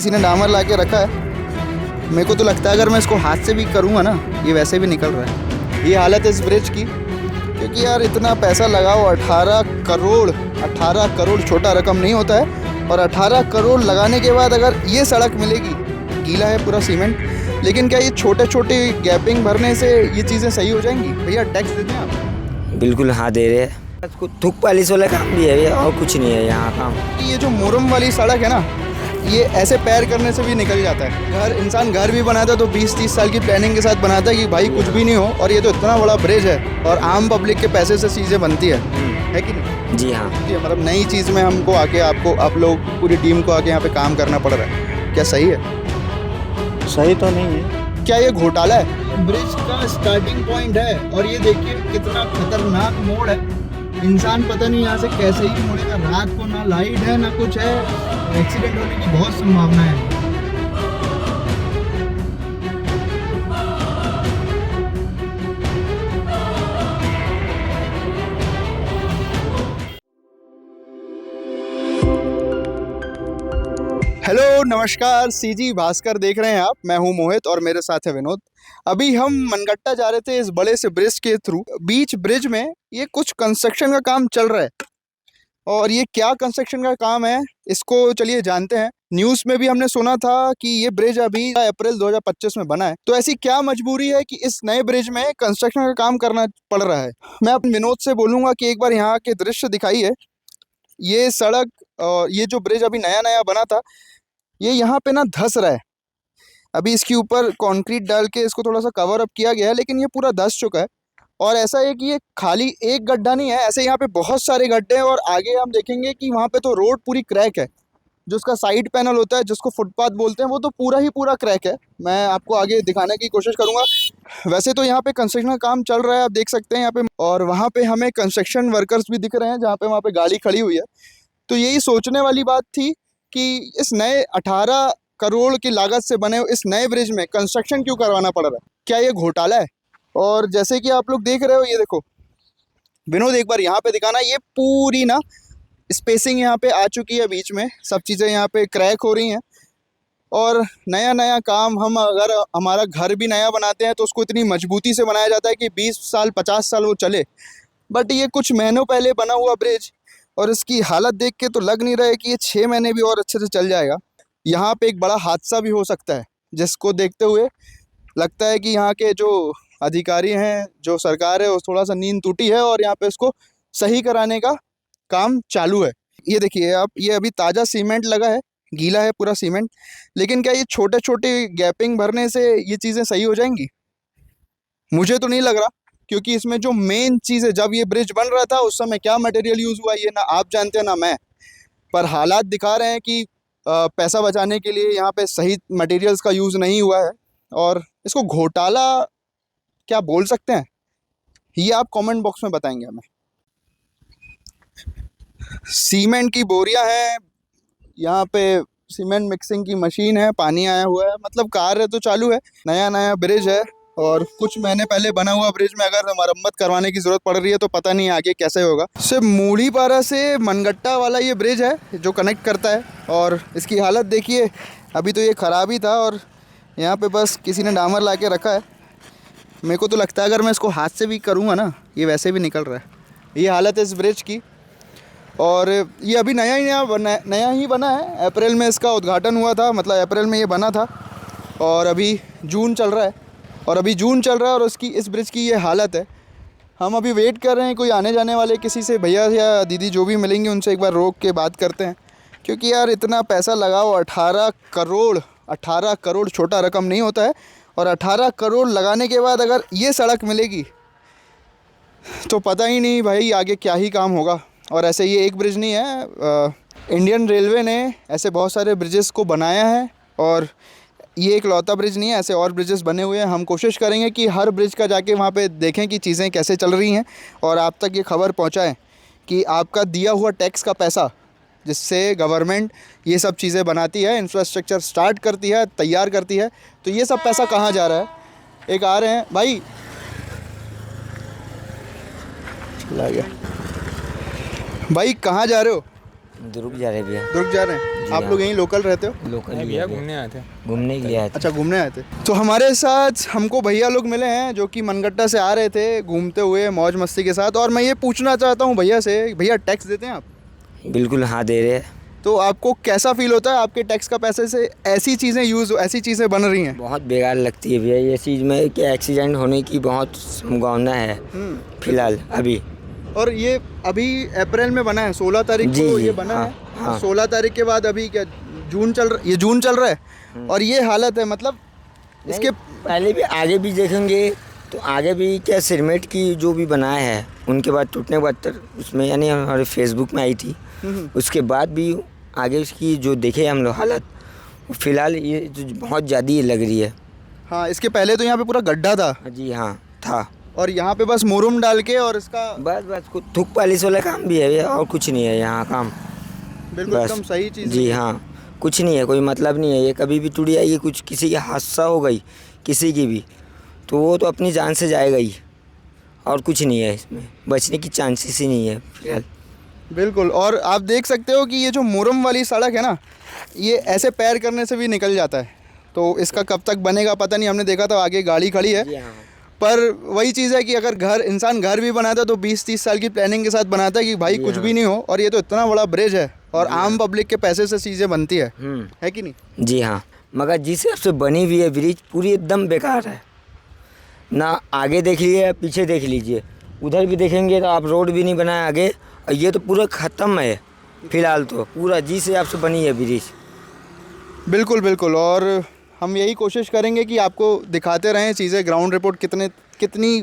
किसी ने डामर ला के रखा है। मेरे को तो लगता है अगर मैं इसको हाथ से भी करूँगा ना, ये वैसे भी निकल रहा है। ये हालत है इस ब्रिज की, क्योंकि यार इतना पैसा लगाओ, 18 करोड़ छोटा रकम नहीं होता है। और 18 करोड़ लगाने के बाद अगर ये सड़क मिलेगी, गीला है पूरा सीमेंट, लेकिन क्या ये छोटे छोटे गैपिंग भरने से ये चीज़ें सही हो जाएंगी? भैया टैक्स देते हैं आप? बिल्कुल हाँ दे रहे हैं। थुक पालिश वाला काम भी है और कुछ नहीं है यहाँ काम। ये जो मुरम वाली सड़क है ना, ये ऐसे पैर करने से भी निकल जाता है। इंसान घर भी बनाता है तो 20-30 साल की प्लानिंग के साथ बनाता है कि भाई कुछ भी नहीं हो। और ये तो इतना बड़ा ब्रिज है और आम पब्लिक के पैसे से चीज़ें बनती है कि नहीं? जी हाँ। मतलब नई चीज़ में हमको आके आप लोग पूरी टीम को आके यहाँ पे काम करना पड़ रहा है। क्या सही है? सही तो नहीं है। क्या ये घोटाला है? ब्रिज का स्टार्टिंग पॉइंट है और ये देखिए कितना खतरनाक मोड़ है। इंसान पता नहीं यहाँ से कैसे ही मुड़ेगा। रात को ना लाइट है ना कुछ है, एक्सीडेंट होने की बहुत संभावना है। हेलो नमस्कार, सीजी भास्कर देख रहे हैं आप। मैं हूं मोहित और मेरे साथ है विनोद। अभी हम मनगट्टा जा रहे थे इस बड़े से ब्रिज के थ्रू। बीच ब्रिज में ये कुछ कंस्ट्रक्शन का काम चल रहा है और ये क्या कंस्ट्रक्शन का काम है इसको चलिए जानते हैं। न्यूज़ में भी हमने सुना था कि ये ब्रिज अभी अप्रैल 2025 में बना है, तो ऐसी क्या मजबूरी है कि इस नए ब्रिज में कंस्ट्रक्शन का काम करना पड़ रहा है। मैं अपने विनोद से बोलूँगा कि एक बार यहाँ के दृश्य दिखाइए। ये सड़क और ये जो ब्रिज अभी नया नया बना था, ये यहाँ पे ना धंस रहा है। अभी इसके ऊपर कंक्रीट डाल के इसको थोड़ा सा कवर अप किया गया है, लेकिन ये पूरा धंस चुका है। और ऐसा है कि ये खाली एक गड्ढा नहीं है, ऐसे यहाँ पे बहुत सारे गड्ढे हैं। और आगे हम देखेंगे कि वहाँ पे तो रोड पूरी क्रैक है। जो उसका साइड पैनल होता है, जिसको फुटपाथ बोलते हैं, वो तो पूरा ही पूरा क्रैक है। मैं आपको आगे दिखाने की कोशिश करूँगा। वैसे तो यहाँ पे कंस्ट्रक्शन का काम चल रहा है, आप देख सकते हैं यहाँ पे। और वहाँ पे हमें कंस्ट्रक्शन वर्कर्स भी दिख रहे हैं, जहाँ पे वहाँ पे गाड़ी खड़ी हुई है। तो यही सोचने वाली बात थी कि इस नए 18 करोड़ की लागत से बने इस नए ब्रिज में कंस्ट्रक्शन क्यों करवाना पड़ रहा है? क्या ये घोटाला है? और जैसे कि आप लोग देख रहे हो, ये देखो विनोद, एक बार यहाँ पे दिखाना। ये पूरी ना स्पेसिंग यहाँ पे आ चुकी है, बीच में सब चीज़ें यहाँ पे क्रैक हो रही हैं। और नया नया काम, हम अगर हमारा घर भी नया बनाते हैं तो उसको इतनी मजबूती से बनाया जाता है कि 20 साल 50 साल वो चले। बट ये कुछ महीनों पहले बना हुआ ब्रिज, और इसकी हालत देख के तो लग नहीं रहा है कि ये 6 महीने भी और अच्छे से चल जाएगा। यहाँ पे एक बड़ा हादसा भी हो सकता है, जिसको देखते हुए लगता है कि यहाँ के जो अधिकारी हैं, जो सरकार है, वो थोड़ा सा नींद टूटी है और यहाँ पे इसको सही कराने का काम चालू है। ये देखिए आप, ये अभी ताज़ा सीमेंट लगा है, गीला है पूरा सीमेंट, लेकिन क्या ये छोटे छोटे गैपिंग भरने से ये चीज़ें सही हो जाएंगी? मुझे तो नहीं लग रहा, क्योंकि इसमें जो मेन चीज़ है, जब ये ब्रिज बन रहा था उस समय क्या मटेरियल यूज़ हुआ, ये ना आप जानते हैं ना मैं। पर हालात दिखा रहे हैं कि पैसा बचाने के लिए यहाँ पे सही मटेरियल्स का यूज़ नहीं हुआ है। और इसको घोटाला क्या बोल सकते हैं, ये आप कमेंट बॉक्स में बताएंगे हमें। सीमेंट की बोरियां हैं यहाँ पे, सीमेंट मिक्सिंग की मशीन है, पानी आया हुआ है, मतलब कार्य तो चालू है। नया नया ब्रिज है और कुछ महीने पहले बना हुआ ब्रिज में अगर मरम्मत करवाने की ज़रूरत पड़ रही है तो पता नहीं आगे कैसे होगा। सिर्फ मूढ़ीपारा से मनगट्टा वाला ये ब्रिज है जो कनेक्ट करता है, और इसकी हालत देखिए। अभी तो ये ख़राब ही था और यहाँ पे बस किसी ने डामर ला के रखा है। मेरे को तो लगता है अगर मैं इसको हाथ से भी करूँगा ना, ये वैसे भी निकल रहा है। ये हालत है इस ब्रिज की। और ये अभी नया ही बना है। अप्रैल में इसका उद्घाटन हुआ था, मतलब अप्रैल में ये बना था, और अभी जून चल रहा है और उसकी, इस ब्रिज की ये हालत है। हम अभी वेट कर रहे हैं कोई आने जाने वाले किसी से, भैया या दीदी जो भी मिलेंगे उनसे एक बार रोक के बात करते हैं। क्योंकि यार इतना पैसा लगाओ, 18 करोड़ छोटा रकम नहीं होता है। और 18 करोड़ लगाने के बाद अगर ये सड़क मिलेगी तो पता ही नहीं भाई आगे क्या ही काम होगा। और ऐसे ये एक ब्रिज नहीं है, इंडियन रेलवे ने ऐसे बहुत सारे ब्रिजेस को बनाया है और ये एक लौता ब्रिज नहीं है, ऐसे और ब्रिजेस बने हुए हैं। हम कोशिश करेंगे कि हर ब्रिज का जाके वहाँ पे देखें कि चीज़ें कैसे चल रही हैं और आप तक ये खबर पहुँचाएं कि आपका दिया हुआ टैक्स का पैसा, जिससे गवर्नमेंट ये सब चीज़ें बनाती है, इंफ्रास्ट्रक्चर स्टार्ट करती है, तैयार करती है, तो ये सब पैसा कहाँ जा रहा है। एक आ रहे हैं भाई, चला गया भाई, कहाँ जा रहे हो? दुर्ग जा रहे भैया। दुर्ग जा रहे हैं जी आप हाँ। लोग यहीं लोकल रहते हो? लोकल नहीं ही भैया है भैया। घूमने आए थे। घूमने के लिए आए थे। अच्छा घूमने आए थे। तो हमारे साथ हमको भैया लोग मिले हैं जो कि मनगट्टा से आ रहे थे घूमते हुए मौज मस्ती के साथ। और मैं ये पूछना चाहता हूँ भैया से, भैया टैक्स देते हैं आप? बिल्कुल हाँ दे रहे हैं। तो आपको कैसा फील होता है आपके टैक्स का पैसे से ऐसी चीज़ें बन रही हैं? बहुत बेकार लगती है भैया ये चीज़ में कि एक्सीडेंट होने की बहुत संभावना है फिलहाल अभी। और ये अभी अप्रैल में बना है, 16 तारीख जी, को जी, ये बना हाँ, है। हाँ। 16 तारीख के बाद अभी क्या जून चल रहा है और ये हालत है। मतलब इसके नहीं, पहले भी आगे भी देखेंगे तो आगे भी क्या सिरमेट की जो भी बनाया है उनके बाद टूटने के बाद उसमें यानी हमारे फेसबुक में आई थी। उसके बाद भी आगे उसकी जो देखे हम लोग हालत फिलहाल ये जो बहुत ज़्यादा ही लग रही है। हाँ इसके पहले तो यहाँ पे पूरा गड्ढा था जी हाँ था। और यहाँ पे बस मुरुम डाल के और इसका बस कुछ थूक पालिश वाला काम भी है भैया और कुछ नहीं है यहाँ काम। बिल्कुल बस एकदम सही चीज़ जी है। हाँ कुछ नहीं है, कोई मतलब नहीं है। ये कभी भी टूट जाएगी, कुछ किसी की हादसा हो गई किसी की भी तो वो तो अपनी जान से जाएगा ही और कुछ नहीं है, इसमें बचने की चांसेस ही नहीं है फिलहाल। बिल्कुल। और आप देख सकते हो कि ये जो मुरुम वाली सड़क है ना, ये ऐसे पैर करने से भी निकल जाता है। तो इसका कब तक बनेगा पता नहीं। हमने देखा था आगे गाड़ी खड़ी है जी हाँ पर वही चीज़ है कि अगर इंसान घर भी बनाता है तो 20-30 साल की प्लानिंग के साथ बनाता है कि भाई जी कुछ हाँ। भी नहीं हो। और ये तो इतना बड़ा ब्रिज है और आम पब्लिक के पैसे से चीज़ें बनती है कि नहीं? जी हाँ। मगर जिस हिसाब से बनी हुई है ब्रिज पूरी एकदम बेकार है ना। आगे देख लीजिए पीछे देख लीजिए, उधर भी देखेंगे तो आप रोड भी नहीं बनाए आगे और ये तो पूरा ख़त्म है फिलहाल तो पूरा जिस हिसाब से बनी है ब्रिज। बिल्कुल बिल्कुल। और हम यही कोशिश करेंगे कि आपको दिखाते रहें चीज़ें ग्राउंड रिपोर्ट कितनी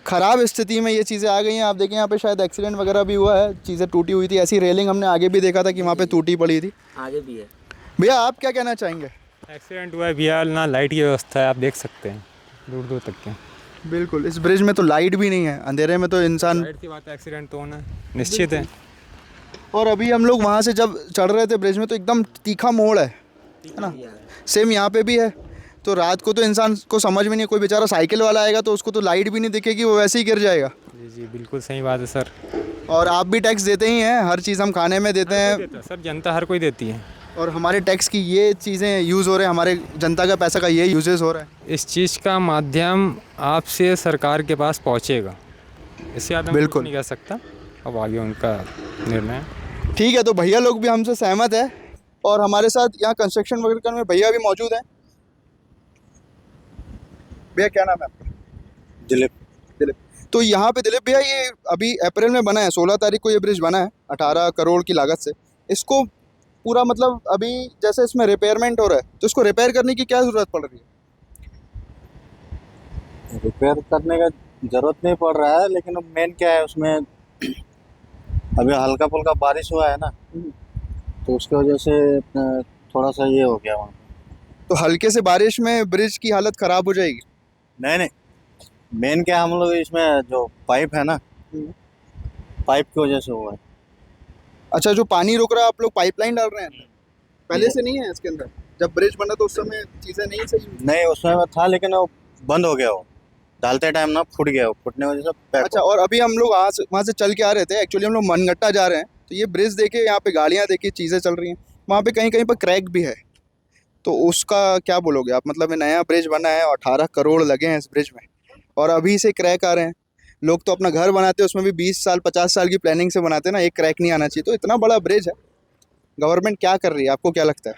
ख़राब स्थिति में ये चीज़ें आ गई हैं। आप देखें यहाँ पे शायद एक्सीडेंट वगैरह भी हुआ है, चीज़ें टूटी हुई थी। ऐसी रेलिंग हमने आगे भी देखा था कि वहाँ पे टूटी पड़ी थी। आगे भी है भैया आप क्या कहना चाहेंगे? एक्सीडेंट हुआ है भैया, ना लाइट की व्यवस्था है, आप देख सकते हैं दूर दूर तक के। बिल्कुल। इस ब्रिज में तो लाइट भी नहीं है, अंधेरे में तो इंसान। लाइट की बात है, एक्सीडेंट तो होना निश्चित है। और अभी हम लोग वहाँ से जब चढ़ रहे थे ब्रिज में तो एकदम तीखा मोड़ है ना, सेम यहाँ पे भी है। तो रात को तो इंसान को समझ में नहीं, कोई बेचारा साइकिल वाला आएगा तो उसको तो लाइट भी नहीं दिखेगी, वो वैसे ही गिर जाएगा। जी जी बिल्कुल सही बात है सर। और आप भी टैक्स देते ही हैं, हर चीज़ हम खाने में देते हैं देता सर, जनता हर कोई देती है। और हमारे टैक्स की ये चीज़ें यूज़ हो रहे हैं, हमारे जनता का पैसा का ये यूजेस हो रहा है। इस चीज़ का माध्यम आपसे सरकार के पास पहुँचेगा, इससे ज़्यादा मैं कुछ बिल्कुल। नहीं कह सकता। अब आगे उनका निर्णय है। ठीक है। तो भैया लोग भी हमसे सहमत है और हमारे साथ यहाँ कंस्ट्रक्शन वर्कर में भैया भी मौजूद हैं। भैया क्या नाम है आपका? दिलीप। तो यहाँ पे दिलीप भैया ये अभी अप्रैल में बना है, 16 तारीख को ये ब्रिज बना है 18 करोड़ की लागत से। इसको पूरा मतलब अभी जैसे इसमें रिपेयरमेंट हो रहा है तो इसको रिपेयर करने की क्या ज़रूरत पड़ रही है? रिपेयर करने का जरूरत नहीं पड़ रहा है, लेकिन अब मेन क्या है उसमें अभी हल्का फुल्का बारिश हुआ है ना, तो उसकी वजह से थोड़ा सा ये हो गया वहाँ। तो हल्के से बारिश में ब्रिज की हालत ख़राब हो जाएगी? नहीं, मेन क्या हम लोग इसमें जो पाइप है ना, पाइप की वजह से हुआ है। अच्छा, जो पानी रुक रहा है आप लोग पाइपलाइन डाल रहे हैं, पहले से नहीं है इसके अंदर? जब ब्रिज बना तो उस समय चीज़ें नहीं सही हुई? नहीं उसमें था, लेकिन वो बंद हो गया, वो डालते टाइम ना फूट गया, वो फूटने की वजह से पैक अच्छा। और अभी हम लोग वहाँ से चल के आ रहे थे, एक्चुअली हम लोग मनगट्टा जा रहे हैं, तो ये ब्रिज देखे, यहाँ पे गाड़ियाँ देखी, चीज़ें चल रही हैं, वहाँ पे कहीं कहीं पर क्रैक भी है। तो उसका क्या बोलोगे आप? मतलब ये नया ब्रिज बना है और 18 करोड़ लगे हैं इस ब्रिज में और अभी से क्रैक आ रहे हैं। लोग तो अपना घर बनाते हैं उसमें भी 20 साल 50 साल की प्लानिंग से बनाते हैं ना, एक क्रैक नहीं आना चाहिए। तो इतना बड़ा ब्रिज है, गवर्नमेंट क्या कर रही है, आपको क्या लगता है?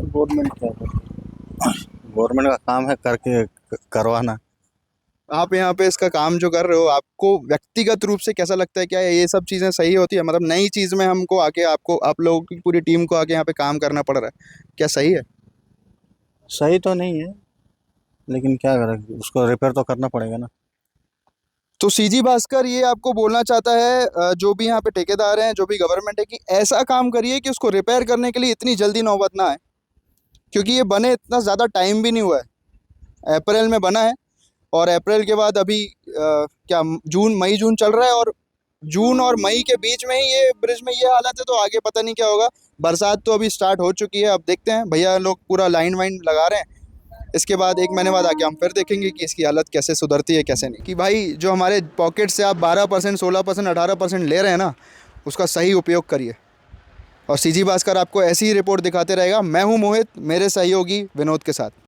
गवर्नमेंट क्या है, गवर्नमेंट का काम है करके करवाना। आप यहाँ पे इसका काम जो कर रहे हो, आपको व्यक्तिगत रूप से कैसा लगता है? क्या ये सब चीज़ें सही होती है? मतलब नई चीज़ में हमको आके आप लोगों की पूरी टीम को आके यहाँ पे काम करना पड़ रहा है, क्या सही है? सही तो नहीं है, लेकिन क्या करें, उसको रिपेयर तो करना पड़ेगा ना। तो सीजी भास्कर ये आपको बोलना चाहता है, जो भी यहाँ पे ठेकेदार हैं, जो भी गवर्नमेंट है, कि ऐसा काम करिए कि उसको रिपेयर करने के लिए इतनी जल्दी नौबत ना आए, क्योंकि ये बने इतना ज़्यादा टाइम भी नहीं हुआ है। अप्रैल में बना है और अप्रैल के बाद अभी क्या मई जून चल रहा है और जून और मई के बीच में ही ये ब्रिज में ये हालत है, तो आगे पता नहीं क्या होगा। बरसात तो अभी स्टार्ट हो चुकी है, अब देखते हैं, भैया लोग पूरा लाइन वाइन लगा रहे हैं। इसके बाद 1 महीने बाद आके हम फिर देखेंगे कि इसकी हालत कैसे सुधरती है कैसे नहीं। कि भाई जो हमारे पॉकेट से आप 12%, 16%, 18% ले रहे हैं ना, उसका सही उपयोग करिए। और सीजी भास्कर आपको ऐसी ही रिपोर्ट दिखाते रहेगा। मैं हूं मोहित, मेरे सहयोगी विनोद के साथ।